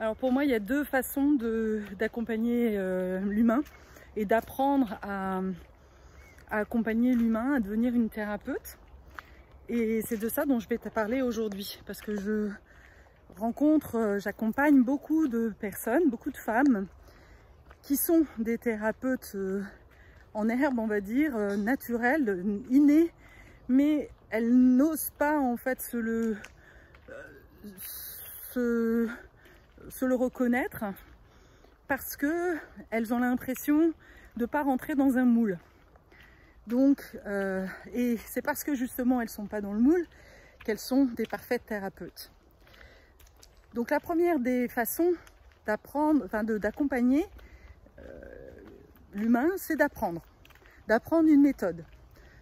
Alors pour moi, il y a deux façons d'accompagner l'humain et d'apprendre à accompagner l'humain à devenir une thérapeute. Et c'est de ça dont je vais te parler aujourd'hui, parce que j'accompagne beaucoup de personnes, beaucoup de femmes qui sont des thérapeutes en herbe, on va dire, naturelles, innées, mais elles n'osent pas en fait se le reconnaître parce que elles ont l'impression de ne pas rentrer dans un moule. Donc, et c'est parce que justement elles ne sont pas dans le moule qu'elles sont des parfaites thérapeutes. Donc la première des façons d'accompagner l'humain, c'est d'apprendre une méthode,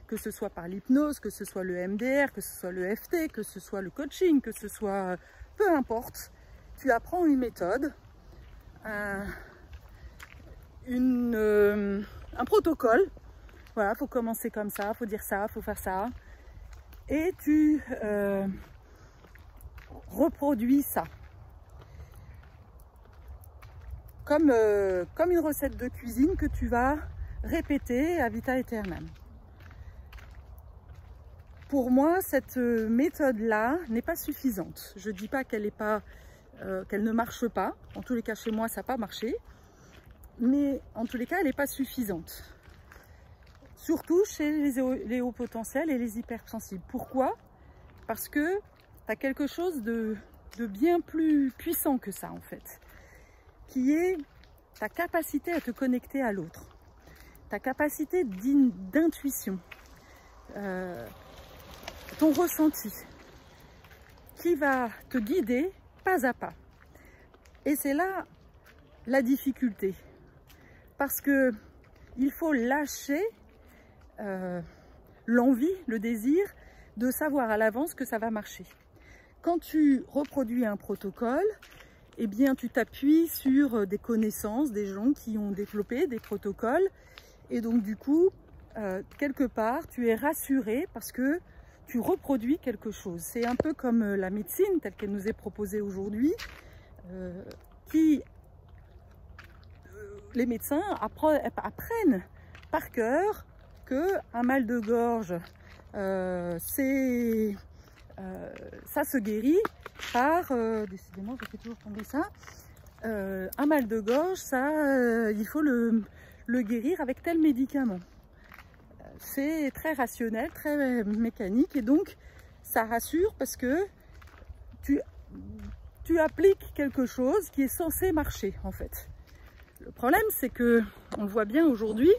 que ce soit par l'hypnose, que ce soit le MDR, que ce soit le FT, que ce soit le coaching, que ce soit peu importe. Tu apprends une méthode, un protocole. Voilà, faut commencer comme ça, faut dire ça, faut faire ça. Et tu reproduis ça. Comme une recette de cuisine que tu vas répéter à vita aeternam. Pour moi, cette méthode-là n'est pas suffisante. Je ne dis pas qu'elle ne marche pas. En tous les cas, chez moi, ça n'a pas marché. Mais en tous les cas, elle n'est pas suffisante. Surtout chez les hauts potentiels et les hypersensibles. Pourquoi? Parce que tu as quelque chose de bien plus puissant que ça, en fait. Qui est ta capacité à te connecter à l'autre. Ta capacité d'intuition. Ton ressenti. Qui va te guider pas à pas. Et c'est là la difficulté. Parce que il faut lâcher l'envie, le désir de savoir à l'avance que ça va marcher. Quand tu reproduis un protocole, eh bien tu t'appuies sur des connaissances, des gens qui ont développé des protocoles. Et donc du coup, quelque part, tu es rassuré parce que tu reproduis quelque chose. C'est un peu comme la médecine telle qu'elle nous est proposée aujourd'hui, les médecins apprennent par cœur qu'un mal de gorge, ça se guérit par, décidément je fais toujours tomber ça, un mal de gorge, il faut le guérir avec tel médicament. C'est très rationnel, très mécanique et donc ça rassure parce que tu appliques quelque chose qui est censé marcher en fait. Le problème c'est que on le voit bien aujourd'hui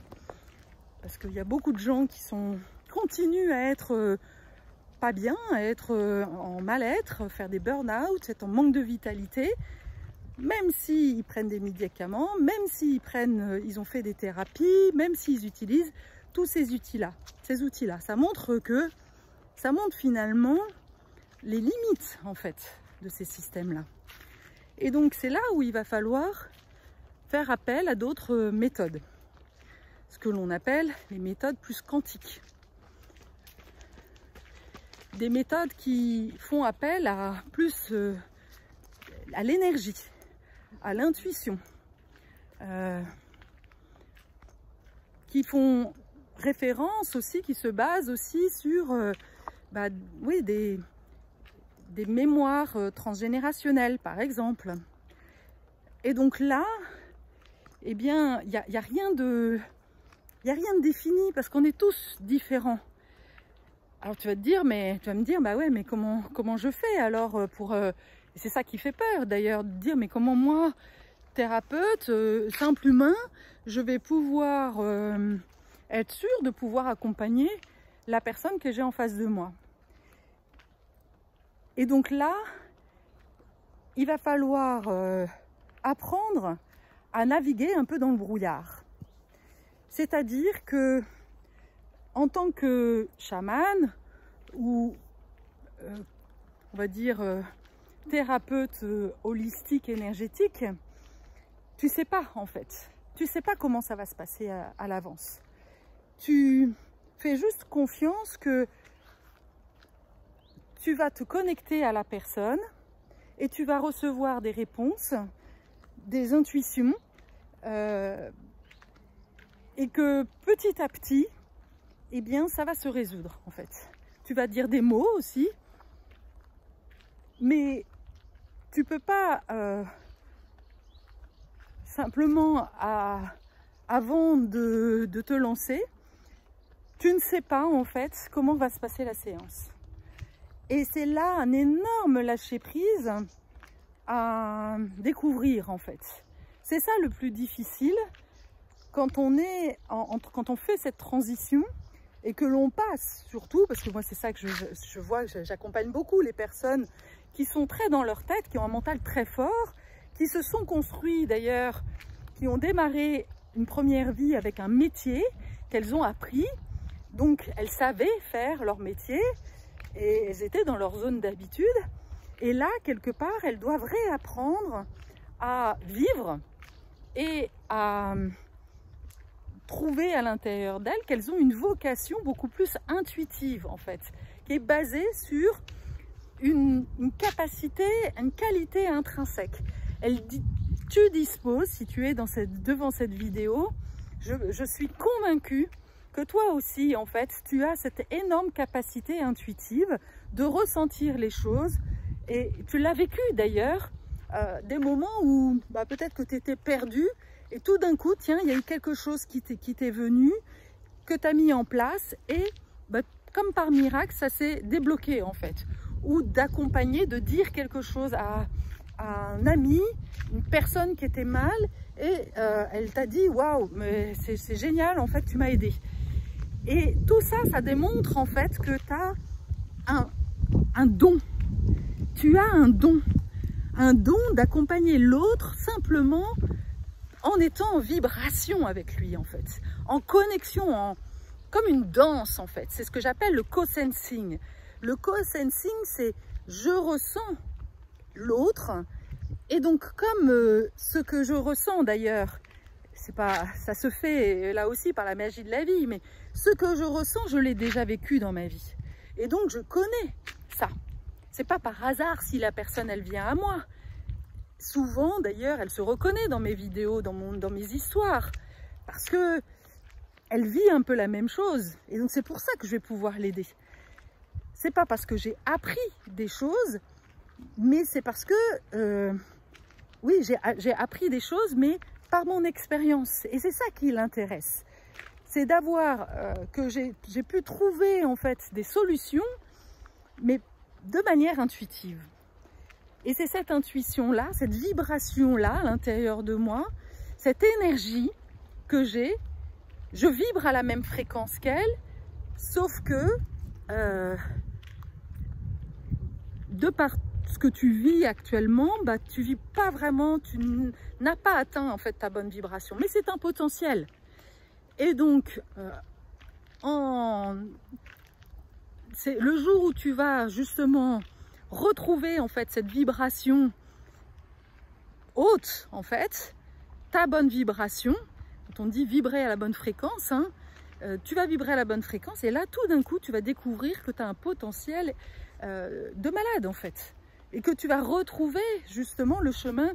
parce qu'il y a beaucoup de gens qui continuent à être pas bien, à être en mal-être, faire des burn-out, être en manque de vitalité, même s'ils prennent des médicaments, même s'ils ils ont fait des thérapies, même s'ils utilisent tous ces outils-là. Ça montre finalement les limites en fait de ces systèmes-là. Et donc c'est là où il va falloir faire appel à d'autres méthodes, ce que l'on appelle les méthodes plus quantiques. Des méthodes qui font appel à plus à l'énergie, à l'intuition, qui font référence aussi, qui se basent aussi sur oui, des mémoires transgénérationnelles par exemple. Et donc là, eh bien, il n'y a rien de défini parce qu'on est tous différents. Alors tu vas me dire, bah ouais, mais comment je fais alors pour... c'est ça qui fait peur d'ailleurs, de dire, mais comment moi, thérapeute, simple humain, je vais pouvoir être sûr de pouvoir accompagner la personne que j'ai en face de moi. Et donc là, il va falloir apprendre à naviguer un peu dans le brouillard. C'est-à-dire que en tant que chaman ou on va dire thérapeute holistique énergétique, tu sais pas en fait. Tu sais pas comment ça va se passer à l'avance. Tu fais juste confiance que tu vas te connecter à la personne et tu vas recevoir des réponses, des intuitions, et que petit à petit, eh bien, ça va se résoudre en fait. Tu vas dire des mots aussi, mais tu peux pas simplement, avant de te lancer, tu ne sais pas en fait comment va se passer la séance. Et c'est là un énorme lâcher-prise à découvrir en fait. C'est ça le plus difficile quand on est quand on fait cette transition et que l'on passe surtout, parce que moi c'est ça que je vois, j'accompagne beaucoup les personnes qui sont très dans leur tête, qui ont un mental très fort, qui se sont construits d'ailleurs, qui ont démarré une première vie avec un métier qu'elles ont appris, donc elles savaient faire leur métier et elles étaient dans leur zone d'habitude. Et là, quelque part, elles doivent réapprendre à vivre et à trouver à l'intérieur d'elles qu'elles ont une vocation beaucoup plus intuitive, en fait, qui est basée sur une capacité, une qualité intrinsèque. Tu disposes, si tu es devant cette vidéo, je suis convaincue que toi aussi, en fait, tu as cette énorme capacité intuitive de ressentir les choses. Et tu l'as vécu d'ailleurs, des moments où peut-être que tu étais perdu et tout d'un coup, tiens, il y a eu quelque chose qui t'est venu, que tu as mis en place et comme par miracle, ça s'est débloqué en fait. Ou d'accompagner, de dire quelque chose à un ami, une personne qui était mal et elle t'a dit « Waouh, mais c'est génial, en fait, tu m'as aidé ». Et tout ça, ça démontre en fait que tu as un don. Tu as un don d'accompagner l'autre simplement en étant en vibration avec lui en fait, en connexion, comme une danse en fait. C'est ce que j'appelle le co-sensing. Le co-sensing, c'est je ressens l'autre et donc comme ce que je ressens d'ailleurs, ça se fait là aussi par la magie de la vie, mais ce que je ressens, je l'ai déjà vécu dans ma vie. Et donc, je connais ça. C'est pas par hasard si la personne, elle vient à moi. Souvent, d'ailleurs, elle se reconnaît dans mes vidéos, dans mes histoires, parce que elle vit un peu la même chose. Et donc, c'est pour ça que je vais pouvoir l'aider. C'est pas parce que j'ai appris des choses, mais c'est parce que, oui, j'ai appris des choses, mais par mon expérience. Et c'est ça qui l'intéresse. C'est d'avoir que j'ai pu trouver en fait des solutions, mais de manière intuitive. Et c'est cette intuition-là, cette vibration-là à l'intérieur de moi, cette énergie que j'ai, je vibre à la même fréquence qu'elle, sauf que de par ce que tu vis actuellement, tu vis pas vraiment, tu n'as pas atteint en fait ta bonne vibration, mais c'est un potentiel. Et donc, c'est le jour où tu vas justement retrouver en fait cette vibration haute, en fait, ta bonne vibration, quand on dit vibrer à la bonne fréquence, hein, tu vas vibrer à la bonne fréquence et là, tout d'un coup, tu vas découvrir que tu as un potentiel de malade, en fait. Et que tu vas retrouver justement le chemin,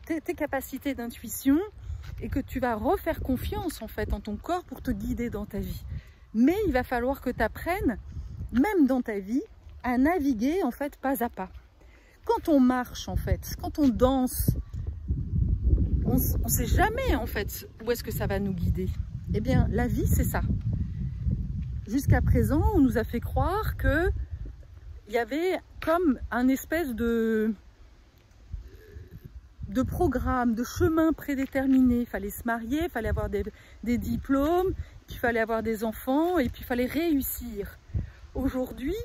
tes capacités d'intuition, et que tu vas refaire confiance en fait en ton corps pour te guider dans ta vie. Mais il va falloir que tu apprennes, même dans ta vie, à naviguer en fait pas à pas. Quand on marche en fait, quand on danse, on ne sait jamais en fait où est-ce que ça va nous guider. Eh bien la vie c'est ça. Jusqu'à présent on nous a fait croire que il y avait comme un espèce de programme, de chemin prédéterminé. Il fallait se marier, il fallait avoir des diplômes, il fallait avoir des enfants et puis il fallait réussir. Aujourd'hui,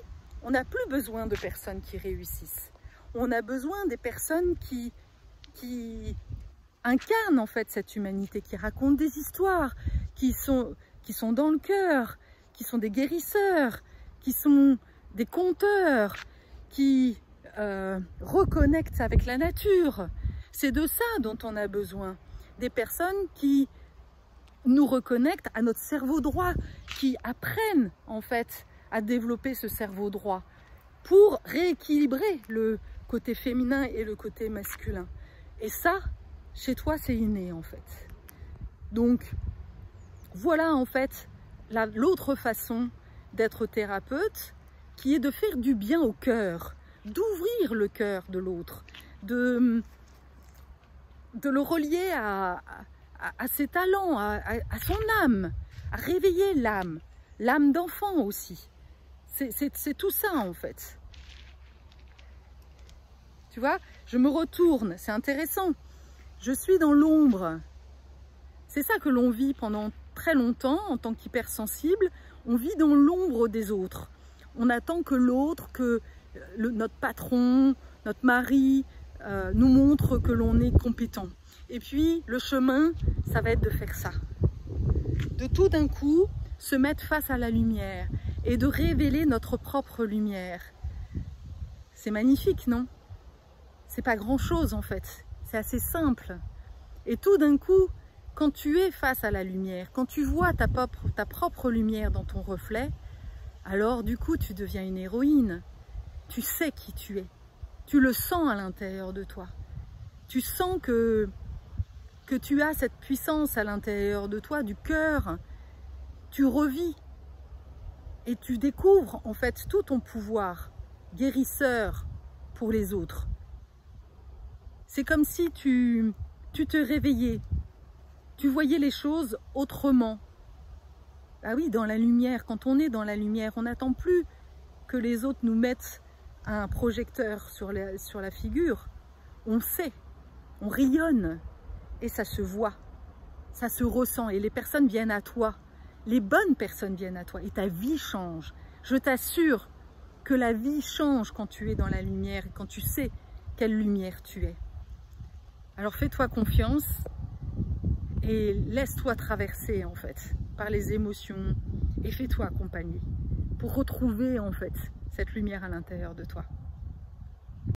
on n'a plus besoin de personnes qui réussissent. On a besoin des personnes qui incarnent en fait cette humanité, qui racontent des histoires, qui sont dans le cœur, qui sont des guérisseurs, qui sont des conteurs, qui reconnectent avec la nature. C'est de ça dont on a besoin. Des personnes qui nous reconnectent à notre cerveau droit, qui apprennent en fait à développer ce cerveau droit pour rééquilibrer le côté féminin et le côté masculin. Et ça, chez toi, c'est inné en fait. Donc, voilà en fait l'autre façon d'être thérapeute, qui est de faire du bien au cœur, d'ouvrir le cœur de l'autre, de le relier à ses talents, à son âme, à réveiller l'âme d'enfant aussi. C'est tout ça en fait. Tu vois, je me retourne, c'est intéressant. Je suis dans l'ombre. C'est ça que l'on vit pendant très longtemps en tant qu'hypersensible. On vit dans l'ombre des autres. On attend que l'autre, notre patron, notre mari, nous montre que l'on est compétent. Et puis, le chemin, ça va être de faire ça. De tout d'un coup, se mettre face à la lumière et de révéler notre propre lumière. C'est magnifique, non? C'est pas grand-chose en fait, c'est assez simple. Et tout d'un coup, quand tu es face à la lumière, quand tu vois ta propre lumière dans ton reflet, alors du coup tu deviens une héroïne. Tu sais qui tu es, tu le sens à l'intérieur de toi. Tu sens que tu as cette puissance à l'intérieur de toi, du cœur. Tu revis et tu découvres en fait tout ton pouvoir guérisseur pour les autres. C'est comme si tu te réveillais, tu voyais les choses autrement. Ah oui, dans la lumière, quand on est dans la lumière, on n'attend plus que les autres nous mettent un projecteur sur la figure. On sait, on rayonne et ça se voit, ça se ressent et les personnes viennent à toi. Les bonnes personnes viennent à toi et ta vie change. Je t'assure que la vie change quand tu es dans la lumière et quand tu sais quelle lumière tu es. Alors fais-toi confiance et laisse-toi traverser en fait par les émotions et fais-toi accompagner pour retrouver en fait cette lumière à l'intérieur de toi.